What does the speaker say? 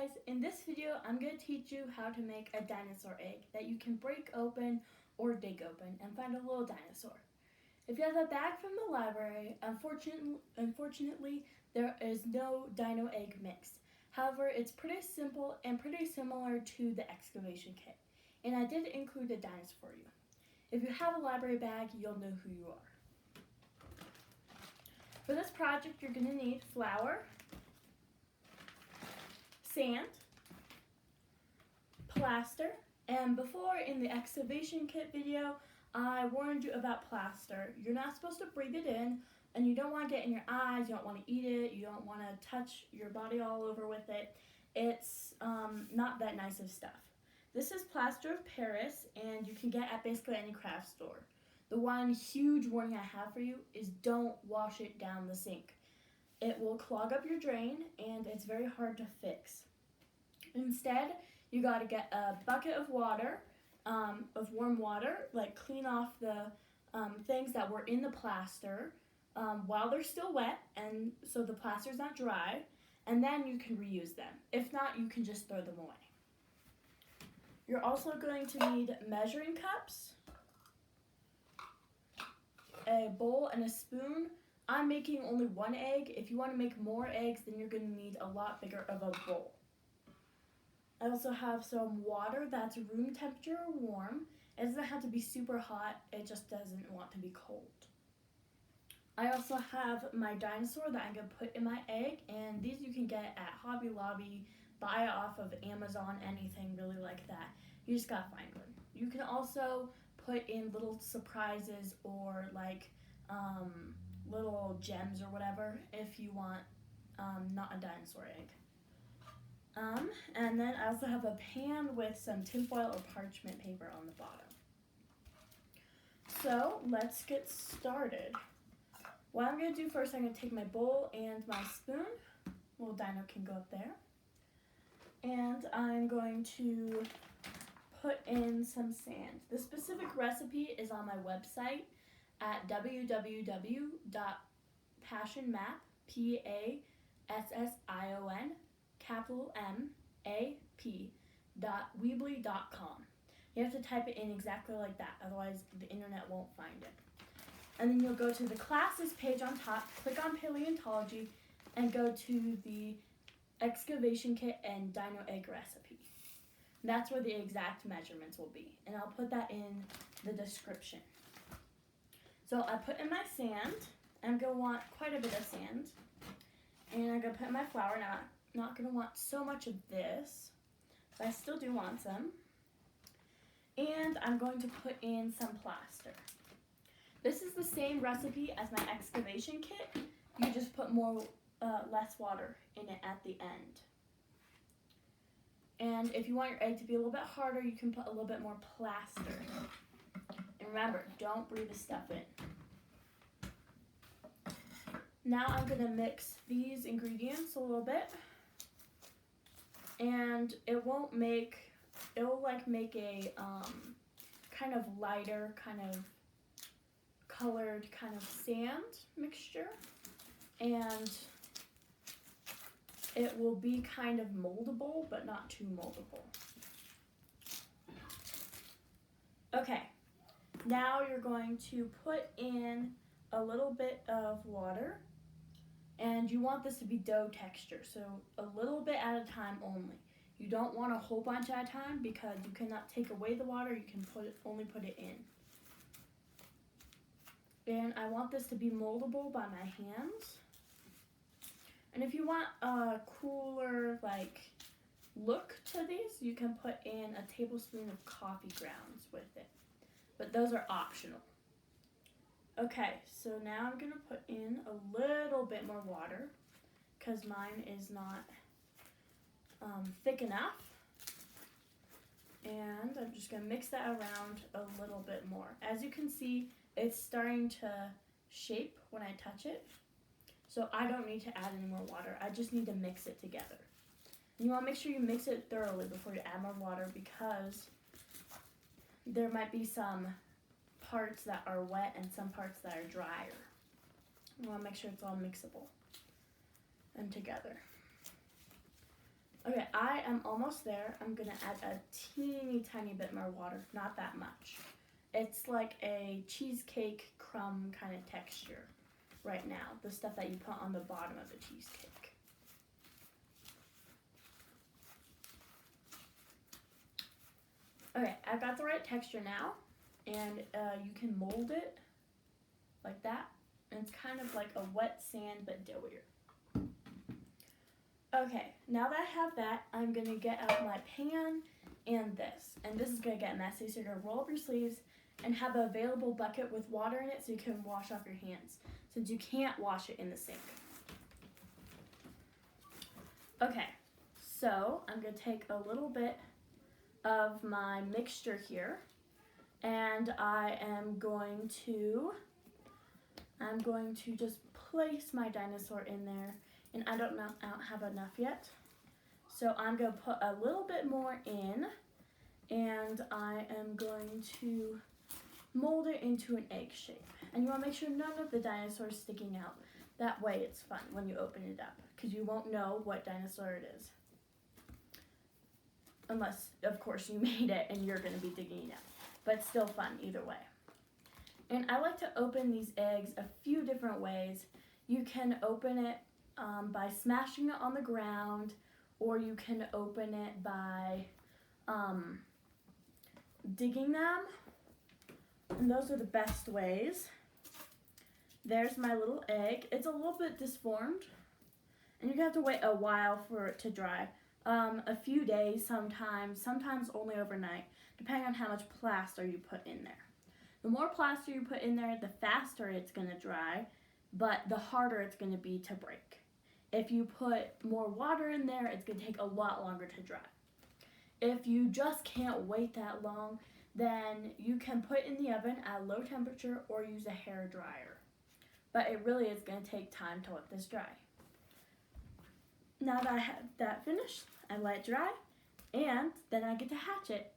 guys, in this video I'm going to teach you how to make a dinosaur egg that you can break open or dig open and find a little dinosaur. If you have a bag from the library, unfortunately there is no dino egg mix. However, it's pretty simple and pretty similar to the excavation kit, and I did include a dinosaur for you. If you have a library bag, you'll know who you are. For this project, you're going to need flour, sand, plaster, and before in the excavation kit video, I warned you about plaster. You're not supposed to breathe it in, and you don't want to get in your eyes, you don't want to eat it, you don't want to touch your body all over with it. It's not that nice of stuff. This is plaster of Paris, and you can get at basically any craft store. The one huge warning I have for you is don't wash it down the sink. It will clog up your drain, and it's very hard to fix. Instead, you got to get a bucket of water, of warm water, like clean off the things that were in the plaster while they're still wet, and so the plaster's not dry, and then you can reuse them. If not, you can just throw them away. You're also going to need measuring cups, a bowl, and a spoon. I'm making only one egg. If you want to make more eggs, then you're going to need a lot bigger of a bowl. I also have some water that's room temperature warm. It doesn't have to be super hot, it just doesn't want to be cold. I also have my dinosaur that I'm going to put in my egg, and these you can get at Hobby Lobby, buy off of Amazon, anything really like that. You just gotta find one. You can also put in little surprises or like little gems or whatever if you want not a dinosaur egg. And then I also have a pan with some tinfoil or parchment paper on the bottom. So let's get started. What I'm going to do first, I'm going to take my bowl and my spoon. Little dino can go up there. And I'm going to put in some sand. The specific recipe is on my website at www.passionmap, PASSION, capital MAP.weebly.com. You have to type it in exactly like that, otherwise the internet won't find it. And then you'll go to the classes page on top, click on paleontology, and go to the excavation kit and dino egg recipe. That's where the exact measurements will be, and I'll put that in the description. So I put in my sand. I'm going to want quite a bit of sand, and I'm going to put in my flour. Now, I'm not going to want so much of this, but I still do want some. And I'm going to put in some plaster. This is the same recipe as my excavation kit. You just put less water in it at the end. And if you want your egg to be a little bit harder, you can put a little bit more plaster. And remember, don't breathe the stuff in. Now I'm going to mix these ingredients a little bit. And it'll make a kind of lighter, kind of colored kind of sand mixture. And it will be kind of moldable, but not too moldable. Okay, now you're going to put in a little bit of water, and you want this to be dough texture, so a little bit at a time only. You don't want a whole bunch at a time because you cannot take away the water, you can only put it in. And I want this to be moldable by my hands. And if you want a cooler look to these, you can put in a tablespoon of coffee grounds with it. But those are optional. Okay, so now I'm going to put in a little bit more water because mine is not thick enough. And I'm just going to mix that around a little bit more. As you can see, it's starting to shape when I touch it. So I don't need to add any more water. I just need to mix it together. And you want to make sure you mix it thoroughly before you add more water because there might be some parts that are wet and some parts that are drier. You want to make sure it's all mixable and together. Okay, I am almost there. I'm gonna add a teeny tiny bit more water, not that much. It's like a cheesecake crumb kind of texture right now, the stuff that you put on the bottom of the cheesecake. Okay, I've got the right texture now, and you can mold it like that, and it's kind of like a wet sand but doughier. Okay, now that I have that, I'm gonna get out my pan and this is gonna get messy, so you're gonna roll up your sleeves and have an available bucket with water in it so you can wash off your hands, since you can't wash it in the sink. Okay, so I'm gonna take a little bit of my mixture here, and I am going to just place my dinosaur in there, and I don't have enough yet, so I'm going to put a little bit more in, and I am going to mold it into an egg shape. And you want to make sure none of the dinosaurs sticking out. That way it's fun when you open it up, because you won't know what dinosaur it is. Unless, of course, you made it and you're going to be digging it out. But it's still fun either way. And I like to open these eggs a few different ways. You can open it by smashing it on the ground, or you can open it by digging them. And those are the best ways. There's my little egg. It's a little bit disformed, and you have to wait a while for it to dry. A few days sometimes only overnight, depending on how much plaster you put in there. The more plaster you put in there, the faster it's going to dry, but the harder it's going to be to break. If you put more water in there, it's going to take a lot longer to dry. If you just can't wait that long, then you can put it in the oven at low temperature or use a hair dryer. But it really is going to take time to let this dry. Now that I have that finished, I let it dry, and then I get to hatch it.